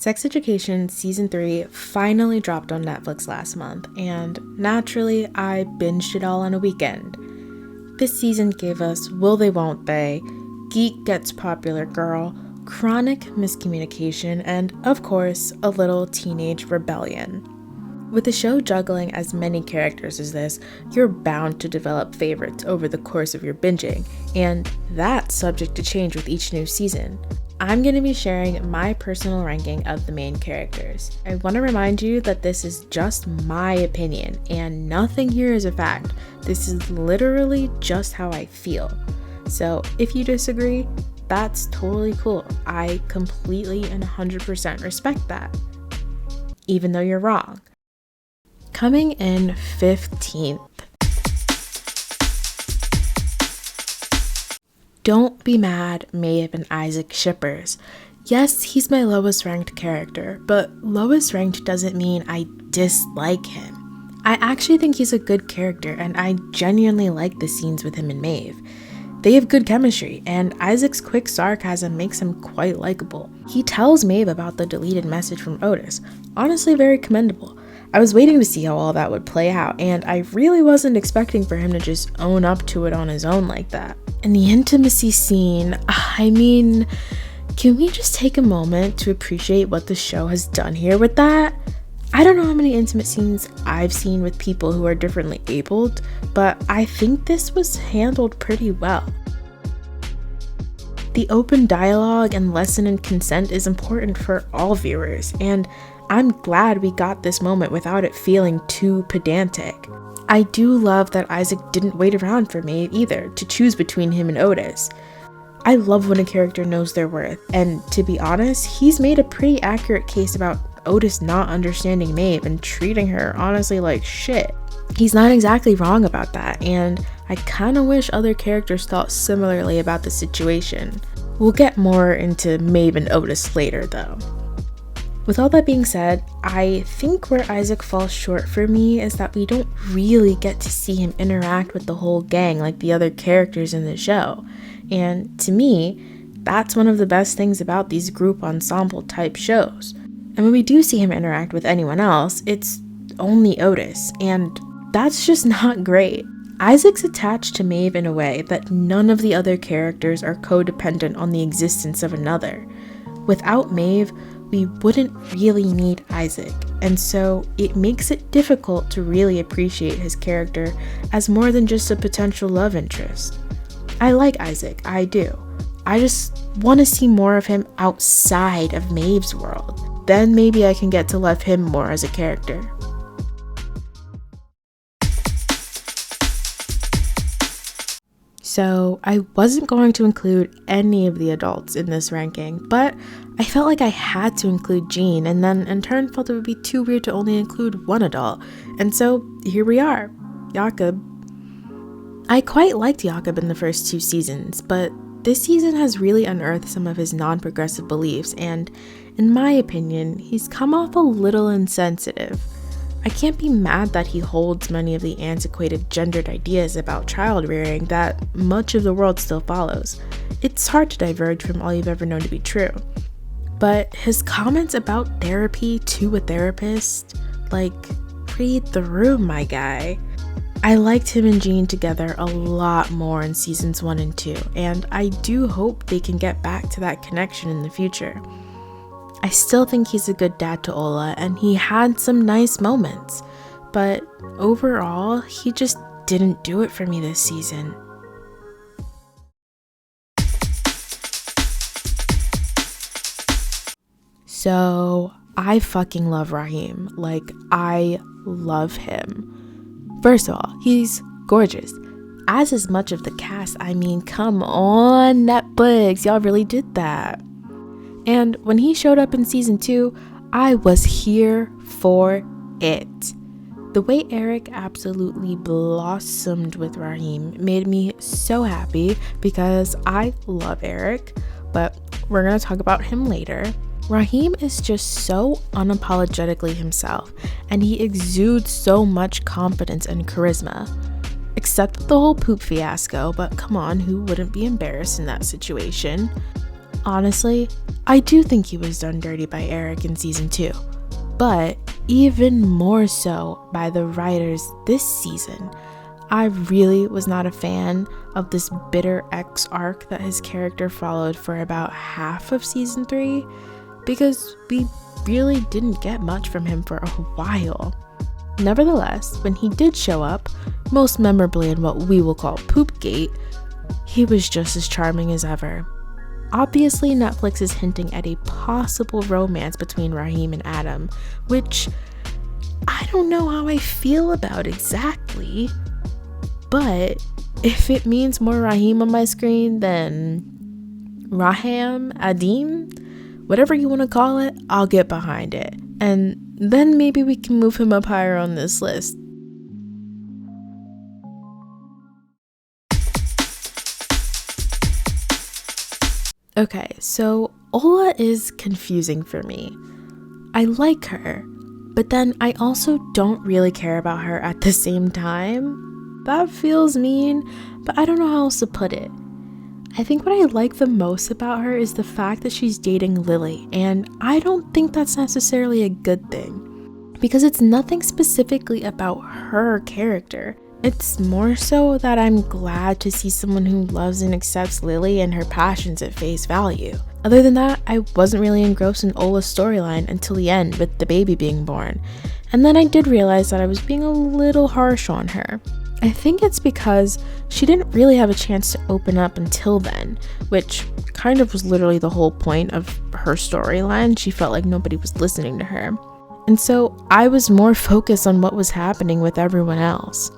Sex Education Season 3 finally dropped on Netflix last month, and naturally, I binged it all on a weekend. This season gave us Will They Won't They, Geek Gets Popular Girl, chronic miscommunication, and, of course, a little teenage rebellion. With the show juggling as many characters as this, you're bound to develop favorites over the course of your binging, and that's subject to change with each new season. I'm going to be sharing my personal ranking of the main characters. I want to remind you that this is just my opinion, and nothing here is a fact. This is literally just how I feel. So if you disagree, that's totally cool. I completely and 100% respect that, even though you're wrong. Coming in 15th. Don't be mad, Maeve and Isaac shippers. Yes, he's my lowest ranked character, but lowest ranked doesn't mean I dislike him. I actually think he's a good character, and I genuinely like the scenes with him and Maeve. They have good chemistry, and Isaac's quick sarcasm makes him quite likable. He tells Maeve about the deleted message from Otis. Honestly, very commendable. I was waiting to see how all that would play out, and I really wasn't expecting for him to just own up to it on his own like that. And the intimacy scene, I mean, can we just take a moment to appreciate what the show has done here with that? I don't know how many intimate scenes I've seen with people who are differently abled, but I think this was handled pretty well. The open dialogue and lesson in consent is important for all viewers, and I'm glad we got this moment without it feeling too pedantic. I do love that Isaac didn't wait around for Maeve either to choose between him and Otis. I love when a character knows their worth, and to be honest, he's made a pretty accurate case about Otis not understanding Maeve and treating her honestly like shit. He's not exactly wrong about that, and I kinda wish other characters thought similarly about the situation. We'll get more into Maeve and Otis later though. With all that being said, I think where Isaac falls short for me is that we don't really get to see him interact with the whole gang like the other characters in the show. And to me, that's one of the best things about these group ensemble type shows. And when we do see him interact with anyone else, it's only Otis, and that's just not great. Isaac's attached to Maeve in a way that none of the other characters are codependent on the existence of another. Without Maeve, we wouldn't really need Isaac, and so it makes it difficult to really appreciate his character as more than just a potential love interest. I like Isaac, I do. I just want to see more of him outside of Maeve's world. Then maybe I can get to love him more as a character. So I wasn't going to include any of the adults in this ranking, but I felt like I had to include Jean, and then in turn felt it would be too weird to only include one adult. And so here we are, Jakob. I quite liked Jakob in the first 2 seasons, but this season has really unearthed some of his non-progressive beliefs, and in my opinion, he's come off a little insensitive. I can't be mad that he holds many of the antiquated gendered ideas about child rearing that much of the world still follows. It's hard to diverge from all you've ever known to be true. But his comments about therapy to a therapist, like, read the room, my guy. I liked him and Jean together a lot more in seasons 1 and 2, and I do hope they can get back to that connection in the future. I still think he's a good dad to Ola, and he had some nice moments, but overall, he just didn't do it for me this season. So, I fucking love Raheem. Like, I love him. First of all, he's gorgeous. As is much of the cast. I mean, come on, Netflix, y'all really did that. And when he showed up in season 2, I was here for it. The way Eric absolutely blossomed with Raheem made me so happy because I love Eric, but we're going to talk about him later. Raheem is just so unapologetically himself, and he exudes so much confidence and charisma. Except with the whole poop fiasco, but come on, who wouldn't be embarrassed in that situation? Honestly, I do think he was done dirty by Eric in season 2, but even more so by the writers this season. I really was not a fan of this bitter ex arc that his character followed for about half of season 3, because we really didn't get much from him for a while. Nevertheless, when he did show up, most memorably in what we will call Poopgate, he was just as charming as ever. Obviously, Netflix is hinting at a possible romance between Raheem and Adam, which I don't know how I feel about exactly. But if it means more Raheem on my screen than Raham, Adim, whatever you want to call it, I'll get behind it. And then maybe we can move him up higher on this list. Okay, so Ola is confusing for me. I like her, but then I also don't really care about her at the same time. That feels mean, but I don't know how else to put it. I think what I like the most about her is the fact that she's dating Lily, and I don't think that's necessarily a good thing, because it's nothing specifically about her character. It's more so that I'm glad to see someone who loves and accepts Lily and her passions at face value. Other than that, I wasn't really engrossed in Ola's storyline until the end with the baby being born, and then I did realize that I was being a little harsh on her. I think it's because she didn't really have a chance to open up until then, which kind of was literally the whole point of her storyline. She felt like nobody was listening to her. And so I was more focused on what was happening with everyone else.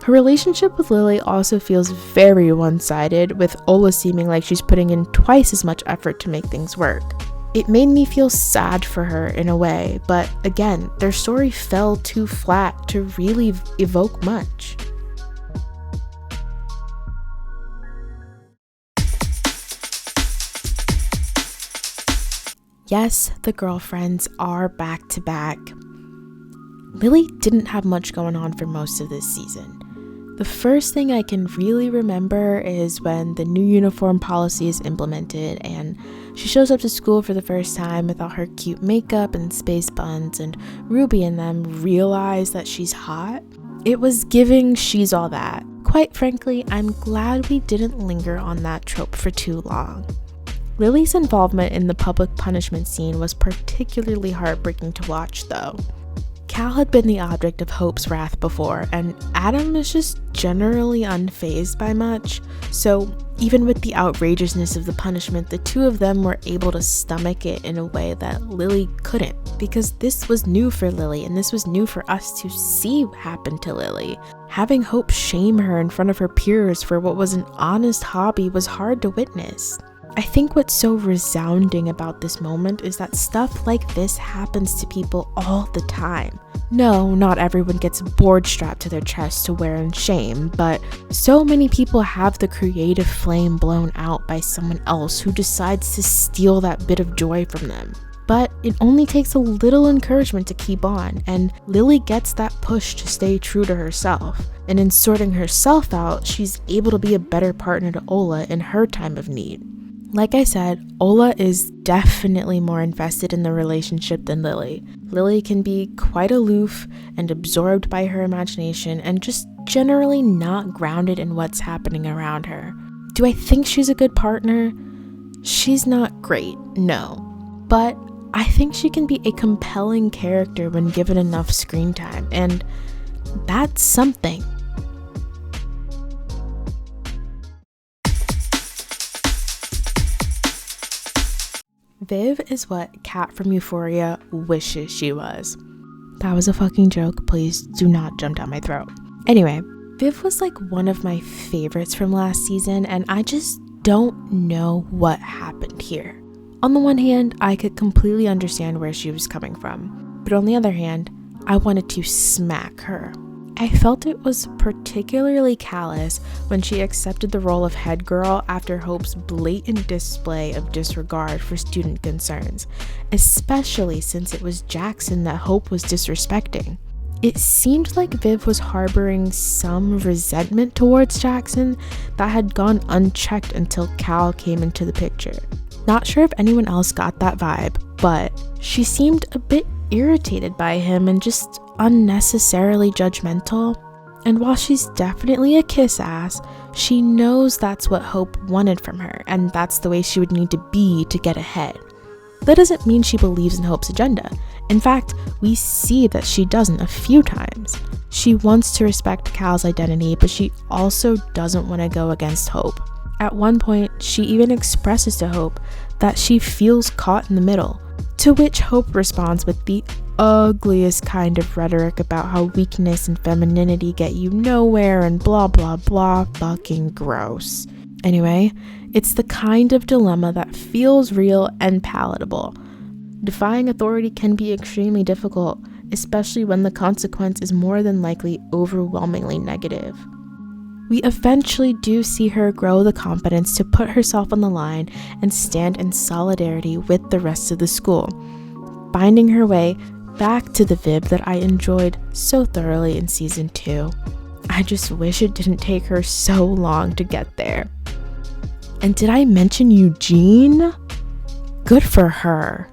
Her relationship with Lily also feels very one-sided, with Ola seeming like she's putting in twice as much effort to make things work. It made me feel sad for her in a way, but again, their story fell too flat to really evoke much. Yes, the girlfriends are back to back. Lily didn't have much going on for most of this season. The first thing I can really remember is when the new uniform policy is implemented and she shows up to school for the first time with all her cute makeup and space buns, and Ruby and them realize that she's hot. It was giving she's all that. Quite frankly, I'm glad we didn't linger on that trope for too long. Lily's involvement in the public punishment scene was particularly heartbreaking to watch though. Cal had been the object of Hope's wrath before, and Adam is just generally unfazed by much, so even with the outrageousness of the punishment, the two of them were able to stomach it in a way that Lily couldn't, because this was new for Lily, and this was new for us to see happen to Lily. Having Hope shame her in front of her peers for what was an honest hobby was hard to witness. I think what's so resounding about this moment is that stuff like this happens to people all the time. No, not everyone gets board strapped to their chest to wear in shame, but so many people have the creative flame blown out by someone else who decides to steal that bit of joy from them. But it only takes a little encouragement to keep on, and Lily gets that push to stay true to herself. And in sorting herself out, she's able to be a better partner to Ola in her time of need. Like I said, Ola is definitely more invested in the relationship than Lily. Lily can be quite aloof and absorbed by her imagination and just generally not grounded in what's happening around her. Do I think she's a good partner? She's not great, no. But I think she can be a compelling character when given enough screen time, and that's something. Viv is what Kat from Euphoria wishes she was. That was a fucking joke, please do not jump down my throat. Anyway, Viv was like one of my favorites from last season, and I just don't know what happened here. On the one hand, I could completely understand where she was coming from, but on the other hand, I wanted to smack her. I felt it was particularly callous when she accepted the role of head girl after Hope's blatant display of disregard for student concerns, especially since it was Jackson that Hope was disrespecting. It seemed like Viv was harboring some resentment towards Jackson that had gone unchecked until Cal came into the picture. Not sure if anyone else got that vibe, but she seemed a bit irritated by him and just unnecessarily judgmental. And while she's definitely a kiss ass, she knows that's what Hope wanted from her, and that's the way she would need to be to get ahead. That doesn't mean she believes in Hope's agenda. In fact, we see that she doesn't a few times. She wants to respect Cal's identity, but she also doesn't want to go against Hope. At one point, she even expresses to Hope that she feels caught in the middle, to which Hope responds with the ugliest kind of rhetoric about how weakness and femininity get you nowhere and blah blah blah, fucking gross. Anyway, it's the kind of dilemma that feels real and palatable. Defying authority can be extremely difficult, especially when the consequence is more than likely overwhelmingly negative. We eventually do see her grow the confidence to put herself on the line and stand in solidarity with the rest of the school, finding her way back to the Vib that I enjoyed so thoroughly in season 2. I just wish it didn't take her so long to get there. And did I mention Eugene? Good for her.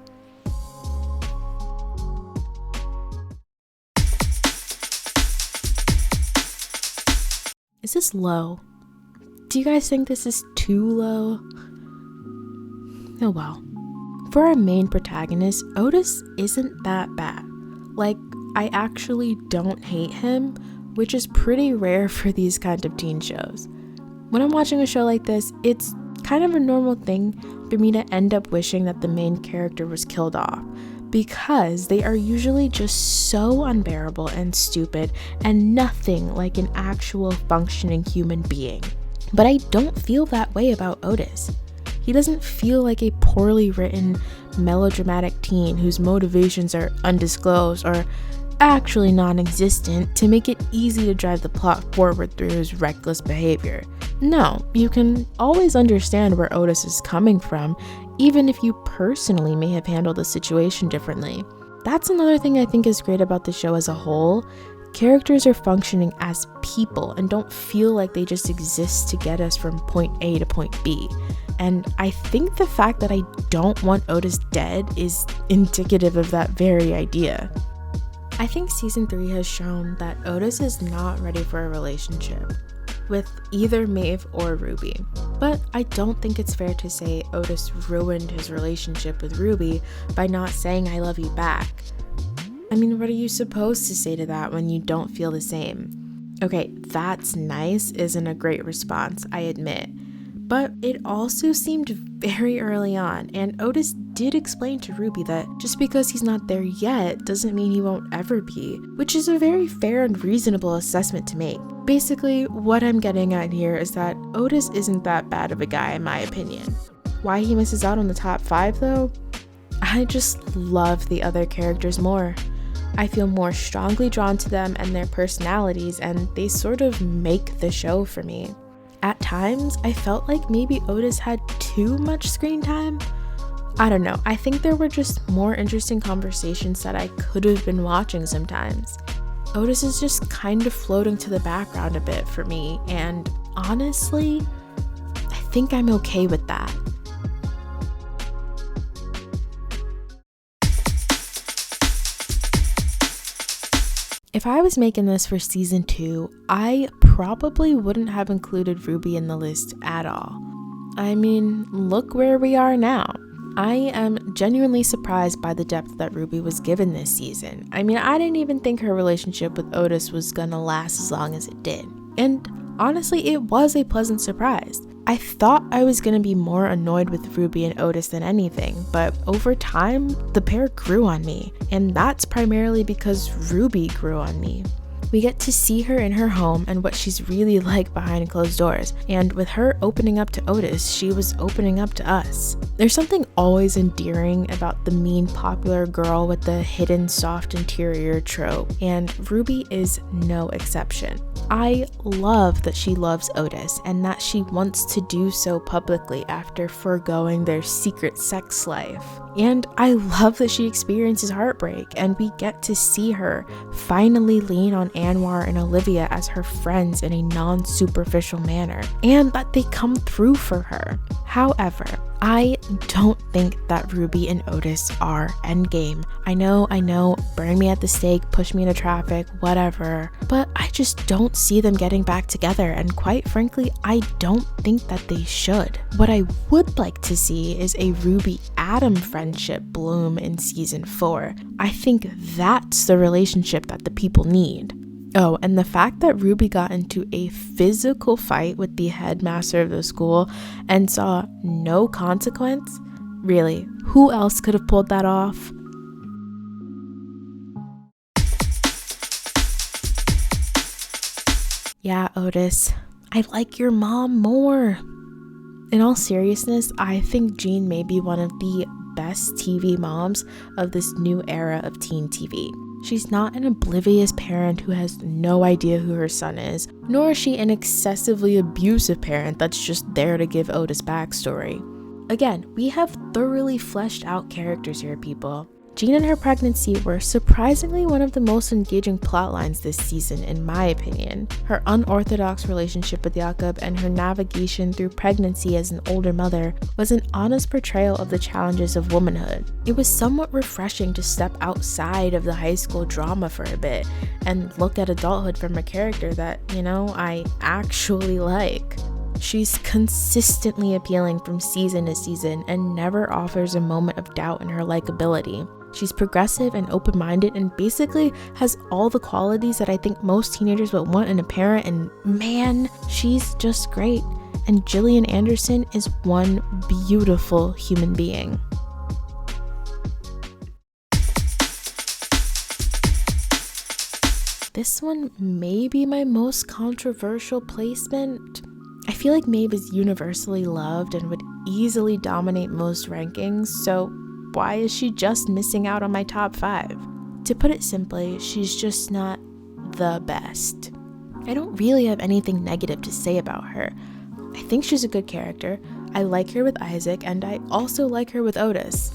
Is this low? Do you guys think this is too low? Oh well. For our main protagonist, Otis isn't that bad. Like, I actually don't hate him, which is pretty rare for these kind of teen shows. When I'm watching a show like this, it's kind of a normal thing for me to end up wishing that the main character was killed off, because they are usually just so unbearable and stupid and nothing like an actual functioning human being. But I don't feel that way about Otis. He doesn't feel like a poorly written, melodramatic teen whose motivations are undisclosed or actually non-existent to make it easy to drive the plot forward through his reckless behavior. No, you can always understand where Otis is coming from, even if you personally may have handled the situation differently. That's another thing I think is great about the show as a whole. Characters are functioning as people and don't feel like they just exist to get us from point A to point B. And I think the fact that I don't want Otis dead is indicative of that very idea. I think season 3 has shown that Otis is not ready for a relationship with either Maeve or Ruby. But I don't think it's fair to say Otis ruined his relationship with Ruby by not saying I love you back. I mean, what are you supposed to say to that when you don't feel the same? Okay, that's nice isn't a great response, I admit. But it also seemed very early on, and Otis did explain to Ruby that just because he's not there yet doesn't mean he won't ever be, which is a very fair and reasonable assessment to make. Basically, what I'm getting at here is that Otis isn't that bad of a guy in my opinion. Why he misses out on the top 5 though? I just love the other characters more. I feel more strongly drawn to them and their personalities, and they sort of make the show for me. At times, I felt like maybe Otis had too much screen time. I don't know, I think there were just more interesting conversations that I could have been watching sometimes. Otis is just kind of floating to the background a bit for me, and honestly, I think I'm okay with that. If I was making this for season 2, I probably wouldn't have included Ruby in the list at all. I mean, look where we are now. I am genuinely surprised by the depth that Ruby was given this season. I mean, I didn't even think her relationship with Otis was gonna last as long as it did. And honestly, it was a pleasant surprise. I thought I was gonna be more annoyed with Ruby and Otis than anything, but over time, the pair grew on me, and that's primarily because Ruby grew on me. We get to see her in her home and what she's really like behind closed doors, and with her opening up to Otis, she was opening up to us. There's something always endearing about the mean popular girl with the hidden soft interior trope, and Ruby is no exception. I love that she loves Otis and that she wants to do so publicly after foregoing their secret sex life. And I love that she experiences heartbreak and we get to see her finally lean on Anwar and Olivia as her friends in a non-superficial manner, and that they come through for her. However, I don't think that Ruby and Otis are endgame. I know, burn me at the stake, push me into traffic, whatever, but I just don't see them getting back together, and quite frankly, I don't think that they should. What I would like to see is a Ruby-Adam friendship bloom in season 4. I think that's the relationship that the people need. Oh, and the fact that Ruby got into a physical fight with the headmaster of the school and saw no consequence? Really, who else could have pulled that off? Yeah, Otis, I like your mom more. In all seriousness, I think Jean may be one of the best TV moms of this new era of teen TV. She's not an oblivious parent who has no idea who her son is, nor is she an excessively abusive parent that's just there to give Otis backstory. Again, we have thoroughly fleshed out characters here, people. Jean and her pregnancy were surprisingly one of the most engaging plot lines this season, in my opinion. Her unorthodox relationship with Jakob and her navigation through pregnancy as an older mother was an honest portrayal of the challenges of womanhood. It was somewhat refreshing to step outside of the high school drama for a bit and look at adulthood from a character that, I actually like. She's consistently appealing from season to season and never offers a moment of doubt in her likability. She's progressive and open-minded and basically has all the qualities that I think most teenagers would want in a parent, and man, she's just great. And Gillian Anderson is one beautiful human being. This one may be my most controversial placement. I feel like Maeve is universally loved and would easily dominate most rankings, so why is she just missing out on my top 5? To put it simply, she's just not the best. I don't really have anything negative to say about her. I think she's a good character. I like her with Isaac, and I also like her with Otis.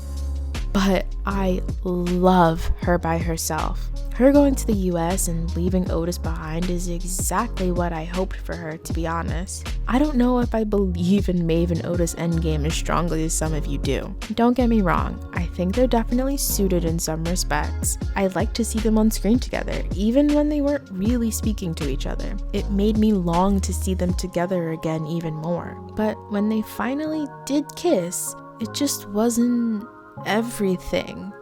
But I love her by herself. Her going to the US and leaving Otis behind is exactly what I hoped for her, to be honest. I don't know if I believe in Maeve and Otis endgame as strongly as some of you do. Don't get me wrong, I think they're definitely suited in some respects. I'd like to see them on screen together, even when they weren't really speaking to each other. It made me long to see them together again even more. But when they finally did kiss, it just wasn't everything.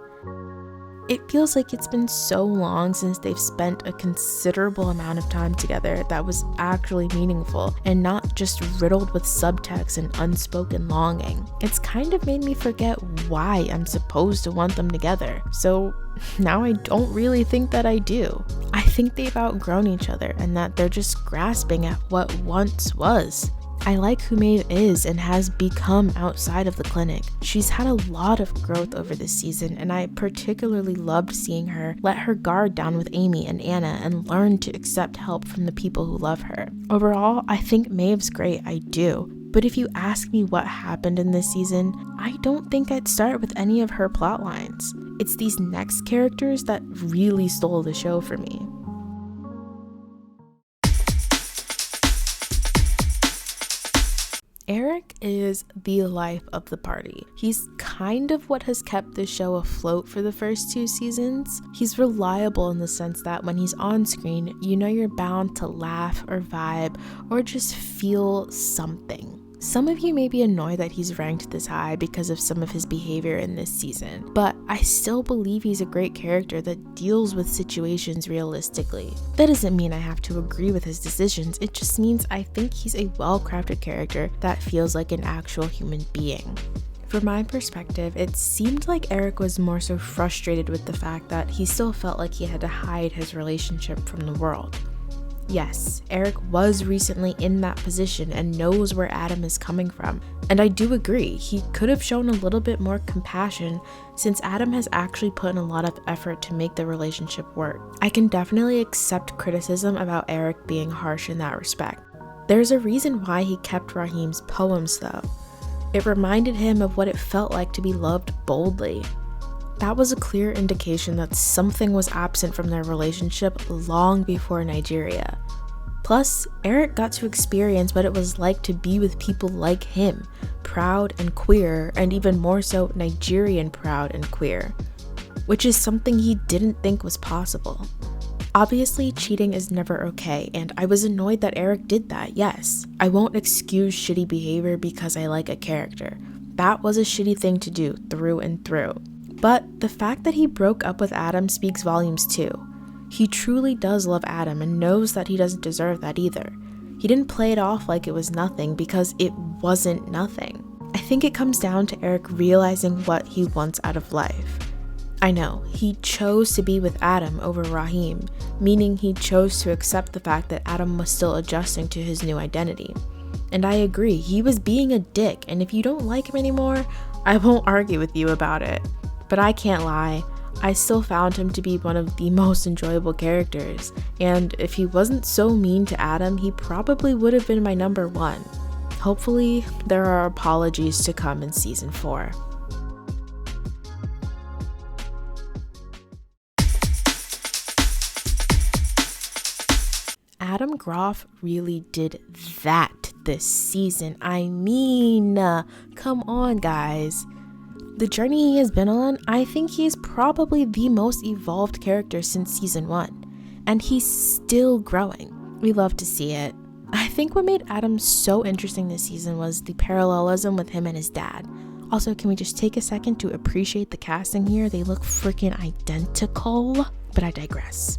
It feels like it's been so long since they've spent a considerable amount of time together that was actually meaningful and not just riddled with subtext and unspoken longing. It's kind of made me forget why I'm supposed to want them together. So now I don't really think that I do. I think they've outgrown each other and that they're just grasping at what once was. I like who Maeve is and has become outside of the clinic. She's had a lot of growth over this season, and I particularly loved seeing her let her guard down with Amy and Anna and learn to accept help from the people who love her. Overall, I think Maeve's great, I do. But if you ask me what happened in this season, I don't think I'd start with any of her plot lines. It's these next characters that really stole the show for me. Eric is the life of the party. He's kind of what has kept the show afloat for the first 2 seasons. He's reliable in the sense that when he's on screen, you know you're bound to laugh or vibe or just feel something. Some of you may be annoyed that he's ranked this high because of some of his behavior in this season, but I still believe he's a great character that deals with situations realistically. That doesn't mean I have to agree with his decisions, it just means I think he's a well-crafted character that feels like an actual human being. From my perspective, it seemed like Eric was more so frustrated with the fact that he still felt like he had to hide his relationship from the world. Yes, Eric was recently in that position and knows where Adam is coming from. And I do agree, he could have shown a little bit more compassion since Adam has actually put in a lot of effort to make the relationship work. I can definitely accept criticism about Eric being harsh in that respect. There's a reason why he kept Raheem's poems though. It reminded him of what it felt like to be loved boldly. That was a clear indication that something was absent from their relationship long before Nigeria. Plus, Eric got to experience what it was like to be with people like him, proud and queer, and even more so Nigerian proud and queer, which is something he didn't think was possible. Obviously, cheating is never okay, and I was annoyed that Eric did that, yes. I won't excuse shitty behavior because I like a character. That was a shitty thing to do through and through. But the fact that he broke up with Adam speaks volumes too. He truly does love Adam and knows that he doesn't deserve that either. He didn't play it off like it was nothing because it wasn't nothing. I think it comes down to Eric realizing what he wants out of life. I know, he chose to be with Adam over Raheem, meaning he chose to accept the fact that Adam was still adjusting to his new identity. And I agree, he was being a dick, and if you don't like him anymore, I won't argue with you about it. But I can't lie, I still found him to be one of the most enjoyable characters, and if he wasn't so mean to Adam, he probably would have been my number one. Hopefully, there are apologies to come in season 4. Adam Groff really did that this season. I mean, come on, guys. The journey he has been on, I think he is probably the most evolved character since season 1, and he's still growing. We love to see it. I think what made Adam so interesting this season was the parallelism with him and his dad. Also, can we just take a second to appreciate the casting here? They look freaking identical, but I digress.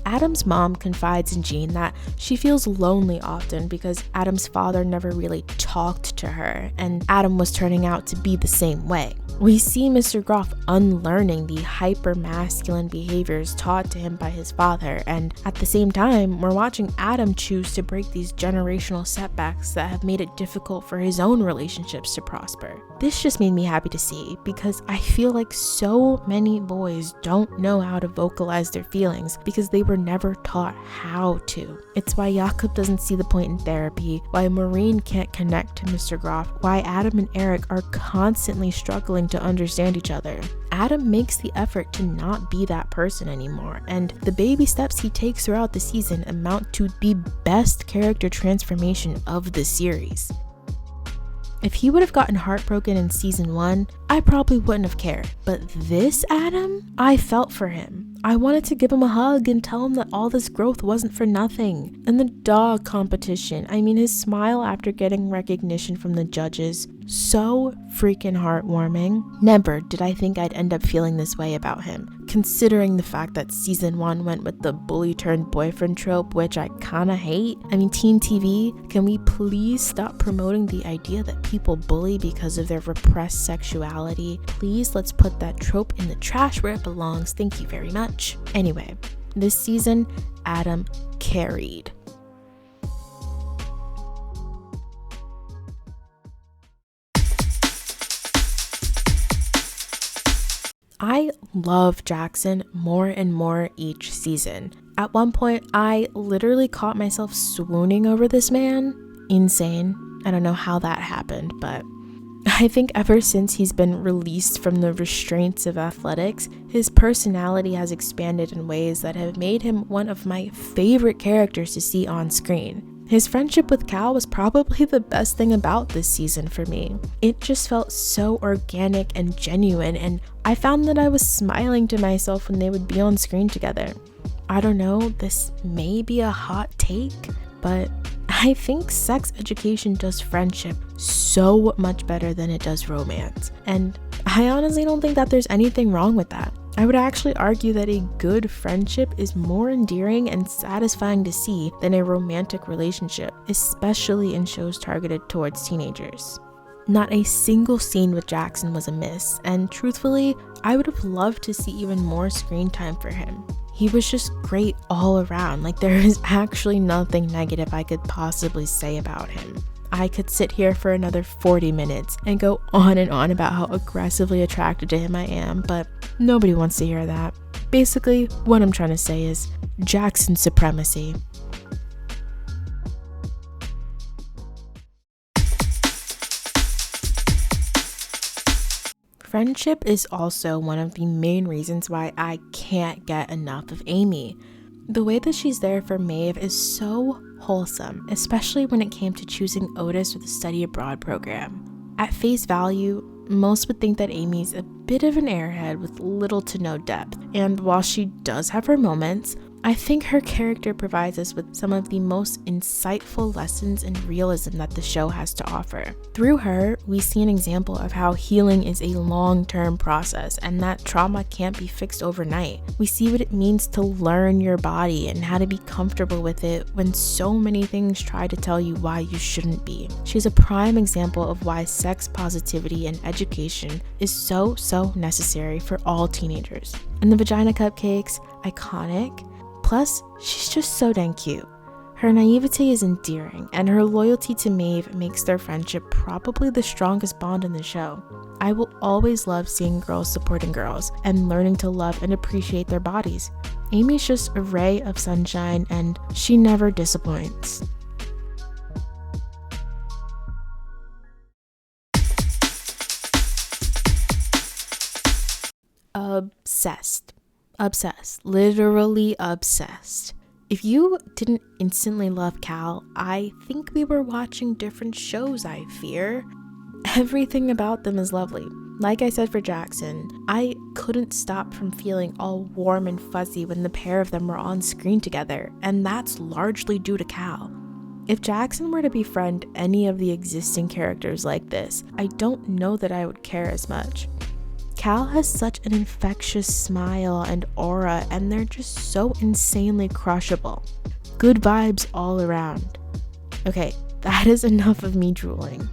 Adam's mom confides in Jean that she feels lonely often because Adam's father never really talked to her, and Adam was turning out to be the same way. We see Mr. Groff unlearning the hyper-masculine behaviors taught to him by his father, and at the same time, we're watching Adam choose to break these generational setbacks that have made it difficult for his own relationships to prosper. This just made me happy to see because I feel like so many boys don't know how to vocalize their feelings because they were never taught how to. It's why Jakob doesn't see the point in therapy, why Maureen can't connect to Mr. Groff, why Adam and Eric are constantly struggling to understand each other. Adam makes the effort to not be that person anymore, and the baby steps he takes throughout the season amount to the best character transformation of the series. If he would have gotten heartbroken in season 1, I probably wouldn't have cared. But this Adam, I felt for him. I wanted to give him a hug and tell him that all this growth wasn't for nothing. And the dog competition, I mean his smile after getting recognition from the judges, so freaking heartwarming. Never did I think I'd end up feeling this way about him, considering the fact that season 1 went with the bully turned boyfriend trope, which I kinda hate. I mean, teen TV, can we please stop promoting the idea that people bully because of their repressed sexuality? Please, let's put that trope in the trash where it belongs. Thank you very much. Anyway, this season, Adam carried. I love Jackson more and more each season. At one point, I literally caught myself swooning over this man. Insane. I don't know how that happened, but I think ever since he's been released from the restraints of athletics, his personality has expanded in ways that have made him one of my favorite characters to see on screen. His friendship with Cal was probably the best thing about this season for me. It just felt so organic and genuine, and I found that I was smiling to myself when they would be on screen together. I don't know, this may be a hot take, but I think sex education does friendship so much better than it does romance. And I honestly don't think that there's anything wrong with that. I would actually argue that a good friendship is more endearing and satisfying to see than a romantic relationship, especially in shows targeted towards teenagers. Not a single scene with Jackson was a miss, and truthfully, I would have loved to see even more screen time for him. He was just great all around. Like, there is actually nothing negative I could possibly say about him. I could sit here for another 40 minutes and go on and on about how aggressively attracted to him I am, but nobody wants to hear that. Basically, what I'm trying to say is Jackson supremacy. Friendship is also one of the main reasons why I can't get enough of Amy. The way that she's there for Maeve is so wholesome, especially when it came to choosing Otis for the study abroad program. At face value, most would think that Amy's a bit of an airhead with little to no depth, and while she does have her moments, I think her character provides us with some of the most insightful lessons in realism that the show has to offer. Through her, we see an example of how healing is a long-term process and that trauma can't be fixed overnight. We see what it means to learn your body and how to be comfortable with it when so many things try to tell you why you shouldn't be. She's a prime example of why sex positivity and education is so necessary for all teenagers. And the vagina cupcakes, iconic. Plus, she's just so dang cute. Her naivety is endearing, and her loyalty to Maeve makes their friendship probably the strongest bond in the show. I will always love seeing girls supporting girls and learning to love and appreciate their bodies. Amy's just a ray of sunshine, and she never disappoints. Obsessed, literally obsessed. If you didn't instantly love Cal, I think we were watching different shows, I fear. Everything about them is lovely. Like I said for Jackson, I couldn't stop from feeling all warm and fuzzy when the pair of them were on screen together, and that's largely due to Cal. If Jackson were to befriend any of the existing characters like this, I don't know that I would care as much. Cal has such an infectious smile and aura, and they're just so insanely crushable. Good vibes all around. Okay, that is enough of me drooling.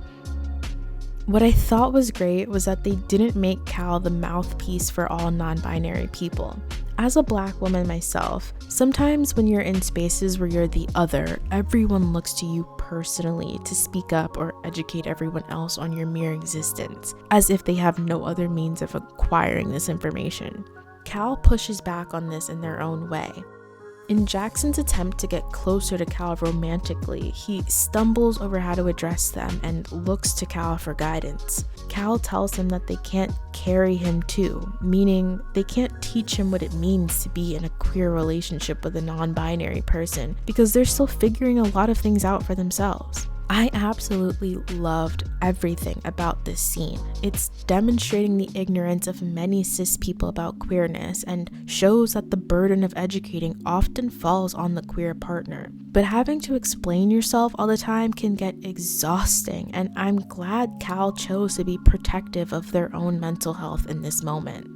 What I thought was great was that they didn't make Cal the mouthpiece for all non-binary people. As a Black woman myself, sometimes when you're in spaces where you're the other, everyone looks to you personally to speak up or educate everyone else on your mere existence, as if they have no other means of acquiring this information. Cal pushes back on this in their own way. In Jackson's attempt to get closer to Cal romantically, he stumbles over how to address them and looks to Cal for guidance. Cal tells him that they can't carry him too, meaning they can't teach him what it means to be in a queer relationship with a non-binary person because they're still figuring a lot of things out for themselves. I absolutely loved everything about this scene. It's demonstrating the ignorance of many cis people about queerness and shows that the burden of educating often falls on the queer partner. But having to explain yourself all the time can get exhausting, and I'm glad Cal chose to be protective of their own mental health in this moment.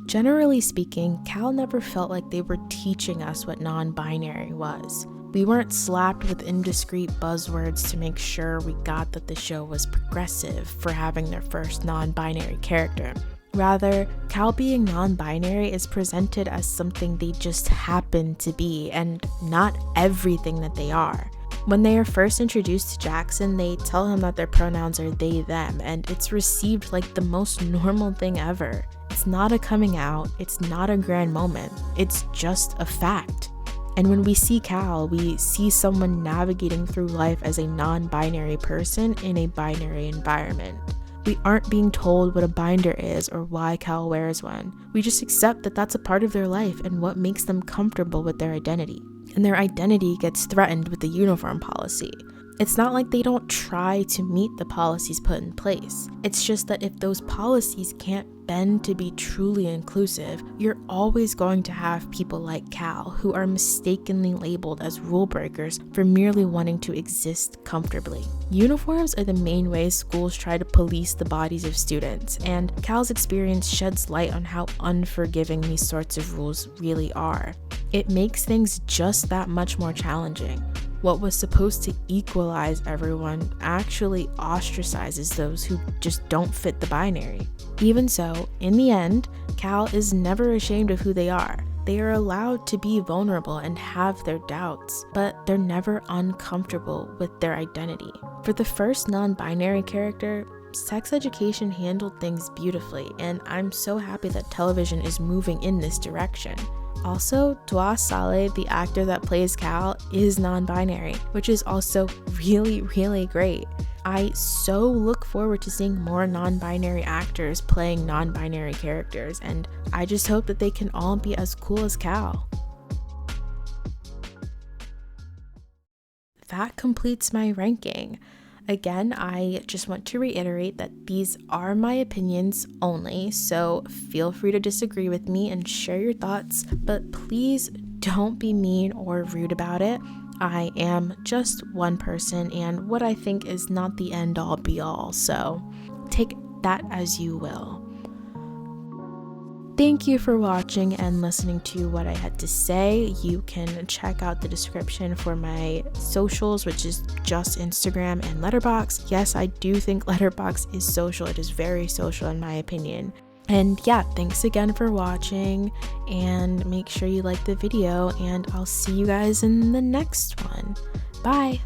Generally speaking, Cal never felt like they were teaching us what non-binary was. We weren't slapped with indiscreet buzzwords to make sure we got that the show was progressive for having their first non-binary character. Rather, Cal being non-binary is presented as something they just happen to be and not everything that they are. When they are first introduced to Jackson, they tell him that their pronouns are they, them, and it's received like the most normal thing ever. It's not a coming out, it's not a grand moment, it's just a fact. And when we see Cal, we see someone navigating through life as a non-binary person in a binary environment. We aren't being told what a binder is or why Cal wears one. We just accept that that's a part of their life and what makes them comfortable with their identity. And their identity gets threatened with the uniform policy. It's not like they don't try to meet the policies put in place. It's just that if those policies can't bend to be truly inclusive, you're always going to have people like Cal who are mistakenly labeled as rule breakers for merely wanting to exist comfortably. Uniforms are the main way schools try to police the bodies of students, and Cal's experience sheds light on how unforgiving these sorts of rules really are. It makes things just that much more challenging. What was supposed to equalize everyone actually ostracizes those who just don't fit the binary. Even so, in the end, Cal is never ashamed of who they are. They are allowed to be vulnerable and have their doubts, but they're never uncomfortable with their identity. For the first non-binary character, sex education handled things beautifully, and I'm so happy that television is moving in this direction. Also, Dwa Saleh, the actor that plays Cal, is non-binary, which is also really great. I so look forward to seeing more non-binary actors playing non-binary characters, and I just hope that they can all be as cool as Cal. that completes my ranking. Again, I just want to reiterate that these are my opinions only, so feel free to disagree with me and share your thoughts, but please don't be mean or rude about it. I am just one person, and what I think is not the end all be all, so take that as you will. Thank you for watching and listening to what I had to say. You can check out the description for my socials, which is just Instagram and Letterboxd. Yes, I do think Letterboxd is social. It is very social in my opinion. And yeah, thanks again for watching, and make sure you like the video, and I'll see you guys in the next one. Bye!